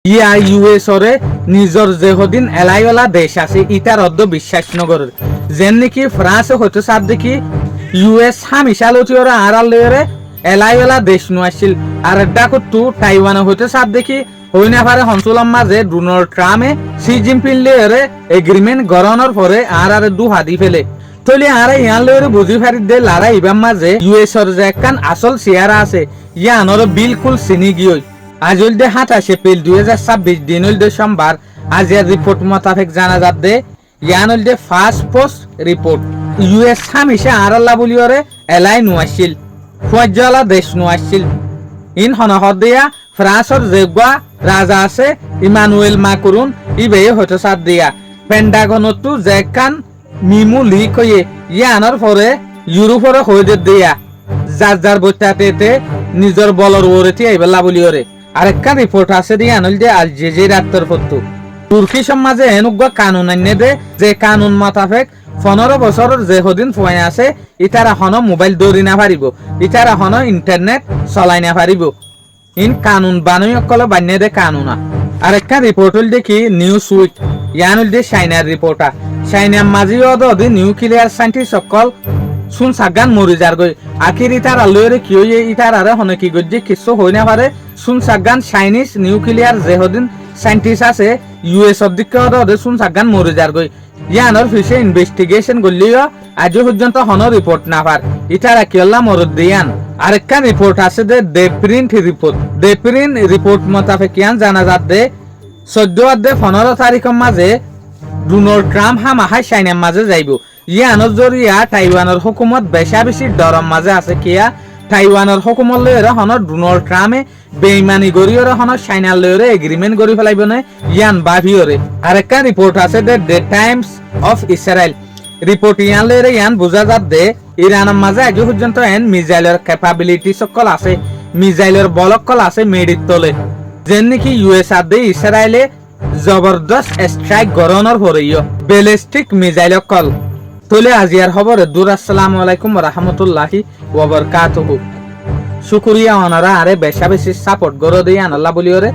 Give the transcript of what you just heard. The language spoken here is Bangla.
ইয়া ইউএস ওরে নিজর যেহদিন এলাইওয়ালা দেশ আছে ইটার অর্ধ বিশ্বাস নগরের যেন নাকি ফ্রান্স হতে সার দেখি ইউএস হামিশালতি ওরা আড়ালে এলাইওয়ালা দেশ নোয়াছিল আর ডাকতু টাইওয়ান হতে সার দেখি হই না পারে হনসুলাম মাঝে ডোনাল্ড ট্রাম্পে সি জিনপিং লেরে এগ্রিমেন্ট গড়ানোর পরে আর দু হাদি ফেলে তলে আর ইয়ান লেরে বুঝি পারি দে লারা ইবাম মাঝে ইউএস এর যে একখান আসল শেয়ার আছে ইয়ানর বিলকুল চিনি গিয়ে আজ হলদে 27 এপ্রিল 2026 দিন হলদে সোমবার আজিয়ার রিপোর্ট মোতাবেক জানা যাবে ইয়ান হলদে ফার্স্ট পোস্ট রিপোর্ট ইউএস হামিশা আরাল্লা বলিওরে এলাই নোয়াছিল ফজ্জালা দেশ নোয়াছিল ইন হনহদ দিয়া ফ্রান্সর জেগুয়া রাজা আছে ইমানুয়েল মাকুরুন ইবে হতে সাত দিয়া পেন্টাগনতো জেকান মিমু লিক হয়ে ইয়ানোর পরে ইউরোপরে হয়ে দিয়া যার বইটাতে নিজের বলর ওরেতি আইবেলা বলিওরে আরেকটা রিপোর্ট আছে দিয়ে আনল যে আল জাজিরার তরফতো তুর্কি সমাজে এনুগ্য কানুন আনে দে যে কানুন মোতাবেক 15 বছরের যে হদিন ফয় আছে ইতারা হন মোবাইল দৌড়ি না পারিব ইতারা হন ইন্টারনেট চলাই না পারিব ইন কানুন বানই অকল বান্যে দে কানুনা আরেকটা রিপোর্ট হল দেখি নিউজ উইক ইয়ানুল দে চাইনার রিপোর্টার চাইনার মাঝি অদি নিউক্লিয়ার সাইন্টিস্ট সকল শুন সাগান মরি যার গই আখির ইতার আলোরে কি হই ইতার আরে হনে কি গজ্জি কিছু হই না পারে শুন সাগান চাইনিজ নিউক্লিয়ার যেহদিন সাইন্টিস্ট আছে ইউএস অধিক অদে শুন সাগান মরি যার গই ইয়ানোর ফিসে ইনভেস্টিগেশন গলিও আজ পর্যন্ত হন রিপোর্ট না পার ইতারা কিল্লা মরদ দিয়ান আরেকটা রিপোর্ট আছে দে প্রিন্ট রিপোর্ট মোতাবেক ইয়ান জানা যাচ্ছে 15 তারিখের মাঝে ডোনাল্ড ট্রাম্প হামাহাই চাইনার মাঝে যাইব ইয়ানোর জরিয়া টাইওয়ানের হুকুমত বেশা বেশি ডরম মাঝে আছে কিয়া টাইওয়ানের হুকুমত লইরে হন ডোনাল্ড ট্রাম্পে বেইমানি গরিয়রে হন চাইনার লইরে এগ্রিমেন্ট গরি ফেলাইব না ইয়ান বাভিওরে আরেকটা রিপোর্ট আছে দে টাইমস অফ ইসরায়েল রিপোর্ট ইয়ান লইরে ইয়ান বোঝা যাচ্ছে ইরানের মাঝে আজ পর্যন্ত এন মিসাইলের ক্যাপাবিলিটি সকল আছে মিসাইলের বলকল আছে মেডির তলে যেন নাকি ইউএস আদে ইসরায়েলে জবরদস্ত স্ট্রাইক গড়ানোর পরেও ব্যালিস্টিক মিসাইল কল তলে আজিয়ার খবরে দূর আসসালামু আলাইকুম রাহমাতুল্লাহি ওয়া বারাকাতুহু শুকরিয়া ওনারা আরে বেশা বেশি সাপোর্ট গরো দিয়ে আনাল্লাহ বলিওরে